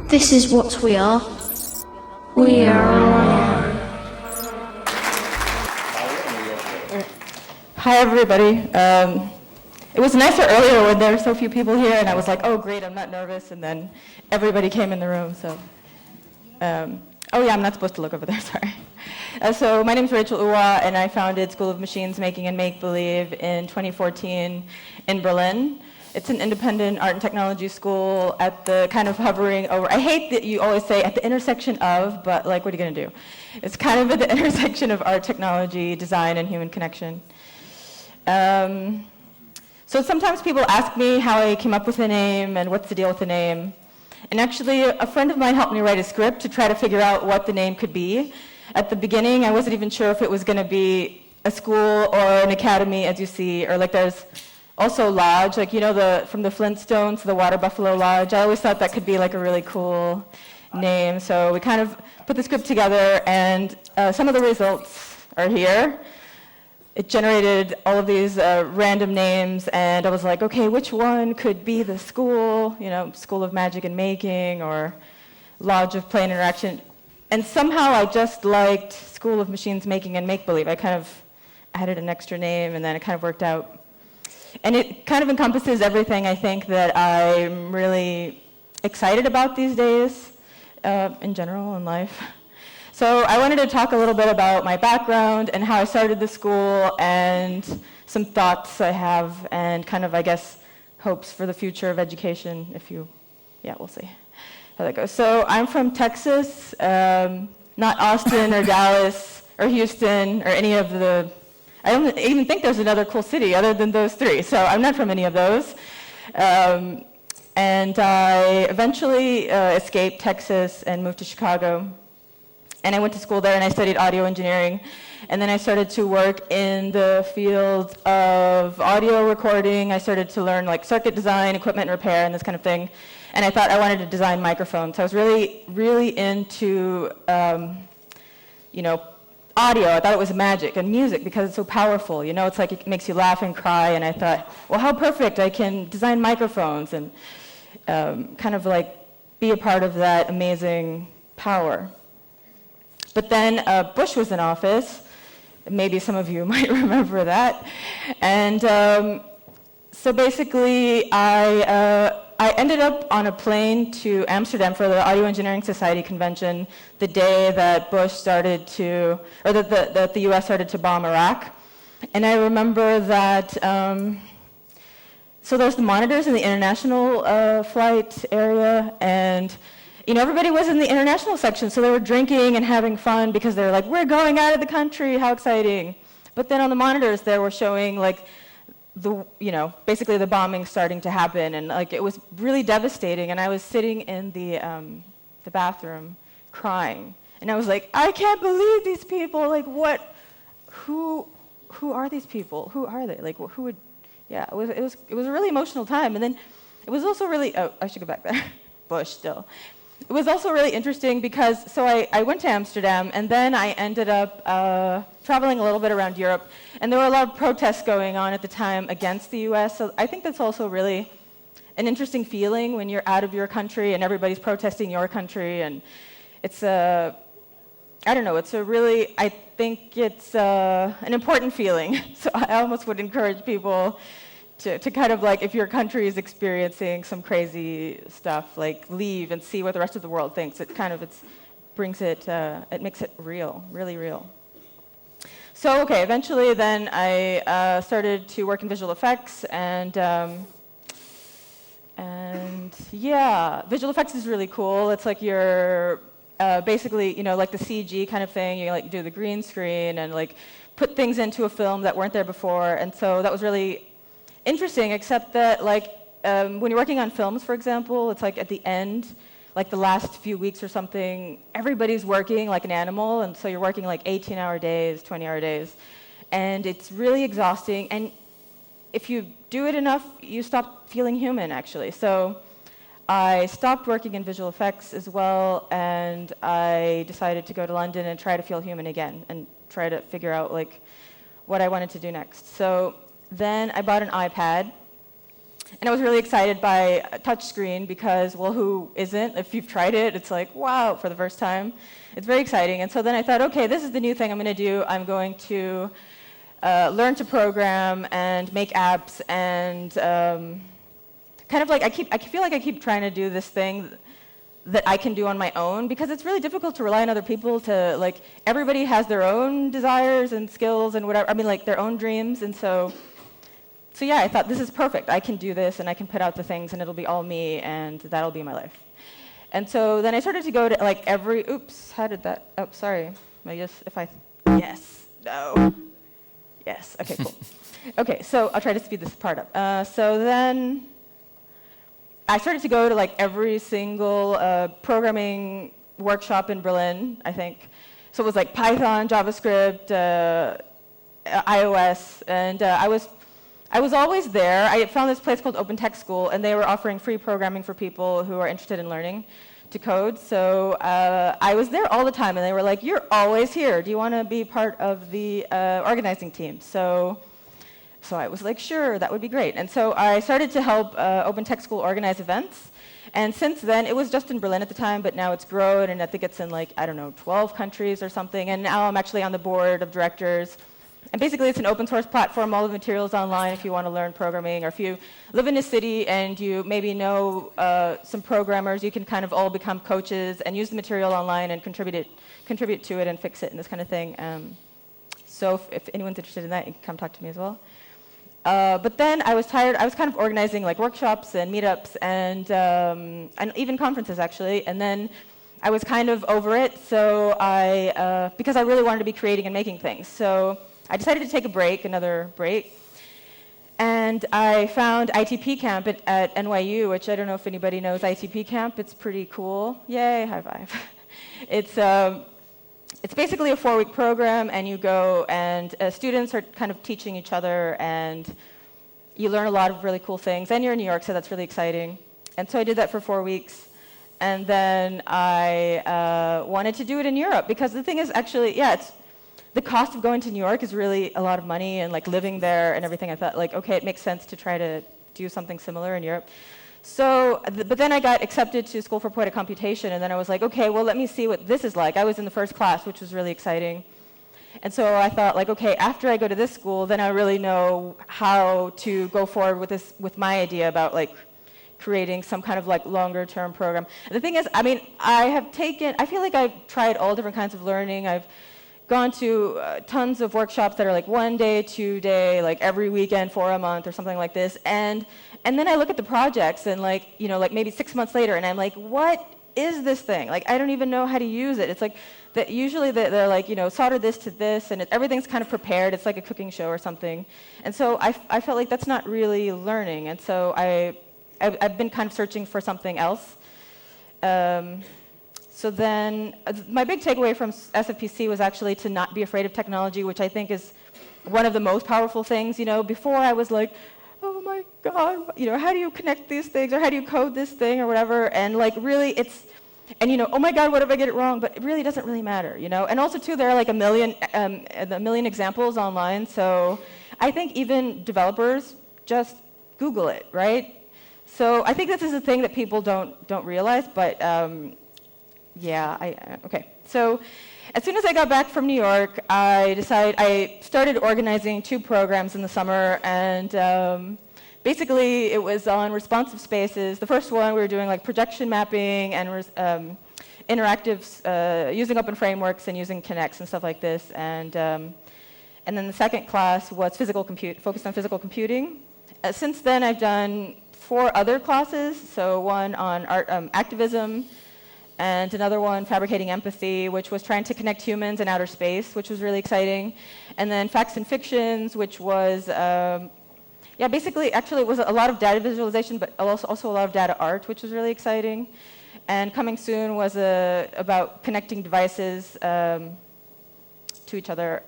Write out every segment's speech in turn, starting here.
This is what we are. We are. Hi, everybody. It was nicer earlier when there were so few people here, and I was like, oh, great, I'm not nervous, and then everybody came in the room, so. Oh, yeah, I'm not supposed to look over there, sorry. So my name's Rachel Uwa, and I founded School of Machines Making and Make-Believe in 2014 in Berlin. It's an independent art and technology school at the kind of hovering over, I hate that you always say at the intersection of, but like, what are you gonna do? It's kind of at the intersection of art, technology, design, and human connection. So sometimes people ask me how I came up with the name and what's the deal with the name. And actually, a friend of mine helped me write a script to try to figure out what the name could be. At the beginning, I wasn't even sure if it was gonna be a school or an academy, as you see, or like there's also Lodge, like, you know, from the Flintstones, the Water Buffalo Lodge. I always thought that could be like a really cool name. So we kind of put the script together, and some of the results are here. It generated all of these random names, and I was like, okay, which one could be the school? You know, School of Magic and Making, or Lodge of Play and Interaction. And somehow I just liked School of Machines Making and Make-Believe. I kind of added an extra name, and then it kind of worked out. And it kind of encompasses everything I think that I'm really excited about these days, in general, in life. So I wanted to talk a little bit about my background and how I started the school and some thoughts I have and kind of, I guess, hopes for the future of education, we'll see how that goes. So I'm from Texas, not Austin or Dallas or Houston or any of the, I don't even think there's another cool city other than those three, so I'm not from any of those. And I eventually escaped Texas and moved to Chicago. And I went to school there and I studied audio engineering. And then I started to work in the field of audio recording. I started to learn like circuit design, equipment repair, and this kind of thing. And I thought I wanted to design microphones. So I was really, really into, audio. I thought it was magic, and music because it's so powerful. You know, it's like it makes you laugh and cry. And I thought, well, how perfect! I can design microphones and kind of like be a part of that amazing power. But then Bush was in office. Maybe some of you might remember that. And so basically, I ended up on a plane to Amsterdam for the Audio Engineering Society convention the day that Bush started to, or that the US started to bomb Iraq. And I remember that, so there's the monitors in the international flight area, and everybody was in the international section, so they were drinking and having fun because they were like, we're going out of the country, how exciting. But then on the monitors, they were showing like basically the bombing starting to happen, and like it was really devastating. And I was sitting in the bathroom crying, and I was like, I can't believe these people. Like, what? Who are these people? Who are they? Like, who would? Yeah, it was a really emotional time. And then it was also really. Oh, I should go back there. Bush still. It was also really interesting because, so I went to Amsterdam, and then I ended up traveling a little bit around Europe, and there were a lot of protests going on at the time against the US, so I think that's also really an interesting feeling when you're out of your country and everybody's protesting your country, and it's I think it's an important feeling, so I almost would encourage people to kind of like, if your country is experiencing some crazy stuff, like leave and see what the rest of the world thinks. It makes it real, really real. So, okay, eventually then I started to work in visual effects, and yeah, visual effects is really cool. It's like you're basically, like the CG kind of thing. You like do the green screen and like put things into a film that weren't there before, and so that was really interesting, except that like when you're working on films, for example, it's like at the end, like the last few weeks or something, everybody's working like an animal, and so you're working like 18-hour days, 20-hour days, and it's really exhausting, and if you do it enough, you stop feeling human, actually. So I stopped working in visual effects as well, and I decided to go to London and try to feel human again, and try to figure out like what I wanted to do next. So then I bought an iPad, And I was really excited by touchscreen because, well, who isn't? If you've tried it, it's like, wow, for the first time. It's very exciting. And so then I thought, okay, this is the new thing I'm going to do. I'm going to learn to program and make apps and kind of like I feel like I keep trying to do this thing that I can do on my own because it's really difficult to rely on other people to, like, everybody has their own desires and skills and whatever, I mean, like, their own dreams, and so yeah, I thought this is perfect. I can do this and I can put out the things and it'll be all me and that'll be my life. And so then I started to go to like how did that, oh, sorry. Yes, no, yes, okay, cool. Okay, so I'll try to speed this part up. So then I started to go to like every single programming workshop in Berlin, I think. So it was like Python, JavaScript, iOS, and I was always there. I found this place called Open Tech School, and they were offering free programming for people who are interested in learning to code. So I was there all the time, and they were like, "You're always here. Do you want to be part of the organizing team?" So I was like, sure, that would be great. And so I started to help Open Tech School organize events. And since then, it was just in Berlin at the time, but now it's grown, and I think it's in 12 countries or something. And now I'm actually on the board of directors. And basically, it's an open source platform. All the materials online if you want to learn programming, or if you live in a city and you maybe know some programmers, you can kind of all become coaches and use the material online and contribute to it and fix it and this kind of thing. So if anyone's interested in that, you can come talk to me as well. But then I was tired. I was kind of organizing like workshops and meetups and even conferences actually. And then I was kind of over it. So because I really wanted to be creating and making things. So I decided to take another break. And I found ITP Camp at NYU, which I don't know if anybody knows ITP Camp. It's pretty cool. Yay, high five. It's basically a 4-week program, and you go, and students are kind of teaching each other, and you learn a lot of really cool things. And you're in New York, so that's really exciting. And so I did that for 4 weeks. And then I wanted to do it in Europe, because the thing is actually, the cost of going to New York is really a lot of money, and like living there and everything. I thought, like, okay, it makes sense to try to do something similar in Europe. So, but then I got accepted to School for Poetic Computation, and then I was like, okay, well, let me see what this is like. I was in the first class, which was really exciting. And so I thought, like, okay, after I go to this school, then I really know how to go forward with my idea about, like, creating some kind of, like, longer-term program. And the thing is, I mean, I feel like I've tried all different kinds of learning. I've gone to tons of workshops that are like 1 day, 2 day, like every weekend for a month or something like this. And then I look at the projects and like maybe 6 months later, and I'm like, what is this thing? Like, I don't even know how to use it. It's like that usually they're like, solder this to this, and everything's kind of prepared. It's like a cooking show or something. And so I felt like that's not really learning. And so I've been kind of searching for something else. So then my big takeaway from SFPC was actually to not be afraid of technology, which I think is one of the most powerful things. Before I was like, oh my God, how do you connect these things, or how do you code this thing, or whatever? And like really oh my God, what if I get it wrong? But it really doesn't really matter, And also too, there are like a million examples online. So I think even developers just Google it, right? So I think this is a thing that people don't realize, but okay. So as soon as I got back from New York, I started organizing 2 programs in the summer, and basically it was on responsive spaces. The first one we were doing like projection mapping and interactives, using open frameworks and using Kinects and stuff like this, and then the second class was focused on physical computing. Since then, I've done 4 other classes. So one on art, activism, and another one, Fabricating Empathy, which was trying to connect humans in outer space, which was really exciting. And then Facts and Fictions, which was, basically, actually, it was a lot of data visualization, but also a lot of data art, which was really exciting. And coming soon was about connecting devices to each other.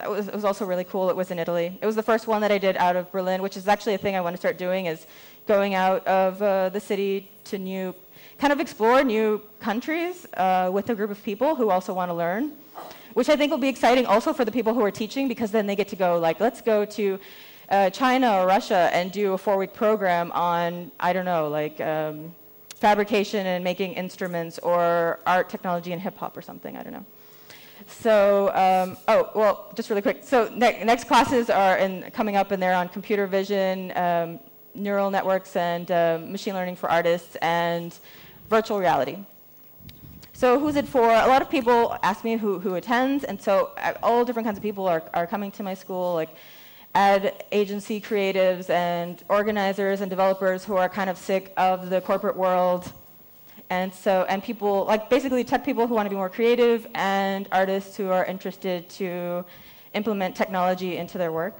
It was also really cool. It was in Italy. It was the first one that I did out of Berlin, which is actually a thing I want to start doing, is going out of the city to explore new countries with a group of people who also want to learn, which I think will be exciting also for the people who are teaching, because then they get to go, like, let's go to China or Russia and do a 4-week program on, I don't know, like fabrication and making instruments or art, technology, and hip hop or something, I don't know. So, just really quick. So next classes are coming up, and they're on computer vision, neural networks, and machine learning for artists, and virtual reality. So who's it for? A lot of people ask me who attends, and so all different kinds of people are coming to my school, like ad agency creatives and organizers and developers who are kind of sick of the corporate world. And people, like basically tech people who want to be more creative, and artists who are interested to implement technology into their work.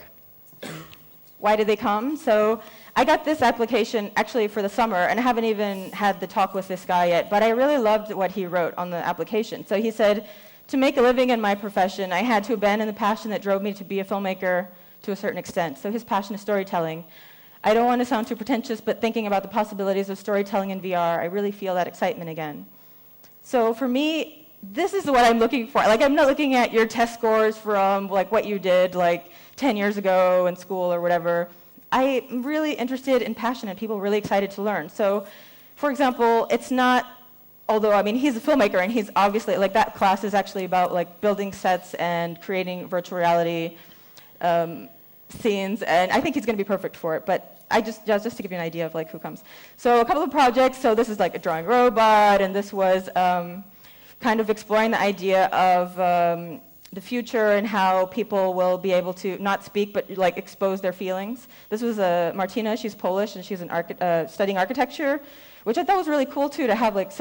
Why did they come? So I got this application actually for the summer, and I haven't even had the talk with this guy yet, but I really loved what he wrote on the application. So he said, to make a living in my profession, I had to abandon the passion that drove me to be a filmmaker to a certain extent. So his passion is storytelling. I don't want to sound too pretentious, but thinking about the possibilities of storytelling in VR, I really feel that excitement again. So for me, this is what I'm looking for. Like, I'm not looking at your test scores from like what you did like 10 years ago in school or whatever. I'm really interested in passion and people really excited to learn. So, for example, it's not, although I mean he's a filmmaker and he's obviously, like that class is actually about like building sets and creating virtual reality scenes, and I think he's going to be perfect for it, but just to give you an idea of like who comes. So a couple of projects, so this is like a drawing robot, and this was kind of exploring the idea of the future and how people will be able to not speak but like expose their feelings. This was Martina, she's Polish, and she's studying architecture, which I thought was really cool too, to have like,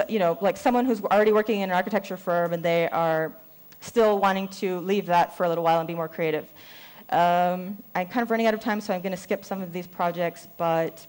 like someone who's already working in an architecture firm and they are still wanting to leave that for a little while and be more creative. I'm kind of running out of time, so I'm going to skip some of these projects, but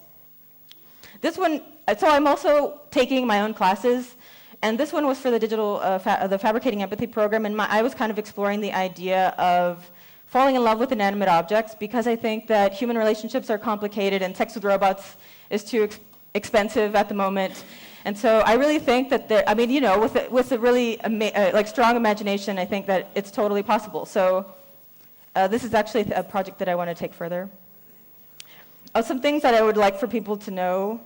this one, so I'm also taking my own classes, and this one was for the digital, the Fabricating Empathy program, and I was kind of exploring the idea of falling in love with inanimate objects, because I think that human relationships are complicated and sex with robots is too expensive at the moment. And so I really think that there, I mean, with a really like strong imagination, I think that it's totally possible. So this is actually a project that I want to take further. Some things that I would like for people to know.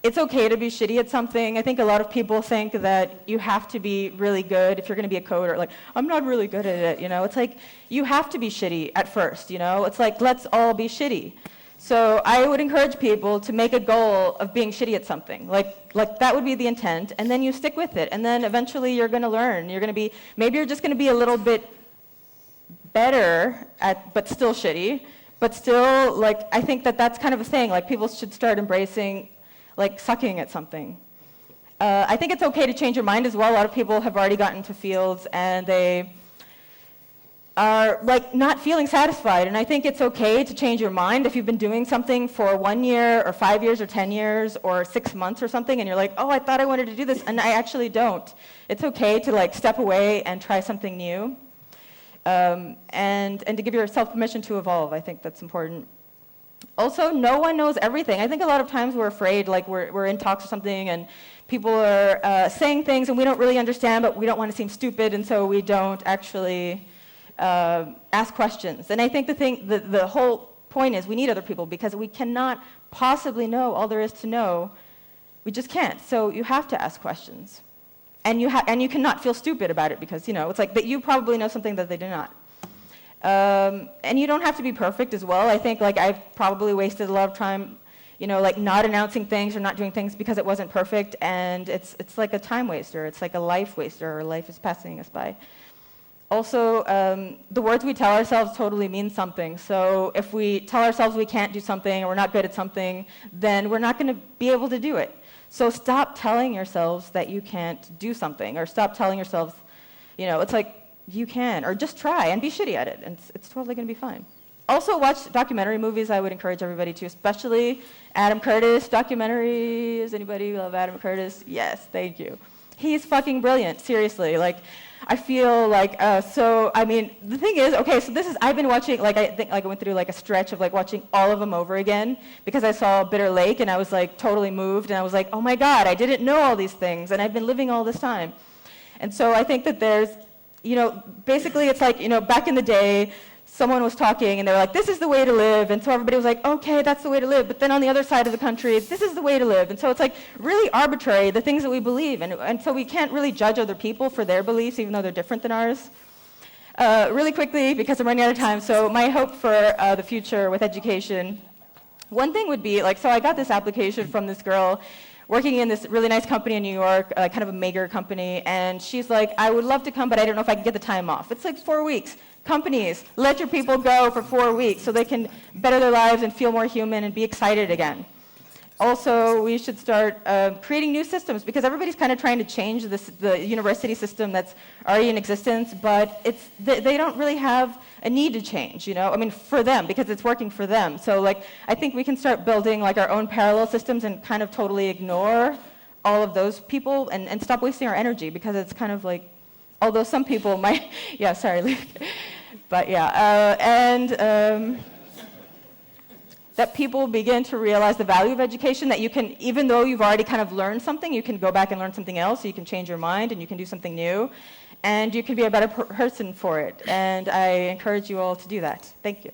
It's okay to be shitty at something. I think a lot of people think that you have to be really good if you're going to be a coder. Like, I'm not really good at it, It's like, you have to be shitty at first, It's like, let's all be shitty. So I would encourage people to make a goal of being shitty at something. Like that would be the intent, and then you stick with it. And then eventually you're going to learn. You're going to be, maybe you're just going to be a little bit better at, but still shitty. But still, like, I think that that's kind of a thing. Like, people should start embracing, like, sucking at something. I think it's okay to change your mind as well. A lot of people have already gotten into fields and they are like not feeling satisfied. And I think it's okay to change your mind if you've been doing something for 1 year or 5 years or 10 years or 6 months or something, and you're like, oh, I thought I wanted to do this, and I actually don't. It's okay to like step away and try something new, and to give yourself permission to evolve. I think that's important. Also, no one knows everything. I think a lot of times we're afraid, like we're in talks or something, and people are saying things and we don't really understand, but we don't want to seem stupid, and so we don't actually ask questions. And I think the whole point is we need other people, because we cannot possibly know all there is to know. We just can't. So you have to ask questions. And you cannot feel stupid about it, because it's like that you probably know something that they do not. And you don't have to be perfect as well. I think like I've probably wasted a lot of time, like not announcing things or not doing things because it wasn't perfect, and it's like a time waster. It's like a life waster, or life is passing us by. Also, the words we tell ourselves totally mean something. So if we tell ourselves we can't do something or we're not good at something, then we're not going to be able to do it. So stop telling yourselves that you can't do something, or stop telling yourselves, it's like you can, or just try and be shitty at it, and it's totally going to be fine. Also, watch documentary movies. I would encourage everybody to, especially Adam Curtis documentaries. Anybody love Adam Curtis? Yes, thank you. He's fucking brilliant, seriously. Like, I feel like, the thing is, okay, so I've been watching, I think I went through a stretch of watching all of them over again, because I saw Bitter Lake and I was totally moved, and I was like, oh my God, I didn't know all these things, and I've been living all this time. And so I think that there's, basically it's back in the day, someone was talking and they were like, this is the way to live. And so everybody was like, okay, that's the way to live. But then on the other side of the country, this is the way to live. And so it's like really arbitrary, the things that we believe. And so we can't really judge other people for their beliefs, even though they're different than ours. Really quickly, because I'm running out of time, so my hope for the future with education, one thing would be, like, so I got this application from this girl working in this really nice company in New York, kind of a maker company, and she's like, I would love to come, but I don't know if I can get the time off. It's like 4 weeks. Companies, let your people go for 4 weeks so they can better their lives and feel more human and be excited again. Also, we should start creating new systems, because everybody's kind of trying to change the university system that's already in existence, but they don't really have a need to change, you know? I mean, for them, because it's working for them. So, like, I think we can start building, like, our own parallel systems and kind of totally ignore all of those people and stop wasting our energy, because it's kind of like, although some people might, yeah, sorry, Luke. But yeah, that people begin to realize the value of education, that you can, even though you've already kind of learned something, you can go back and learn something else, you can change your mind and you can do something new, and you can be a better person for it. And I encourage you all to do that. Thank you.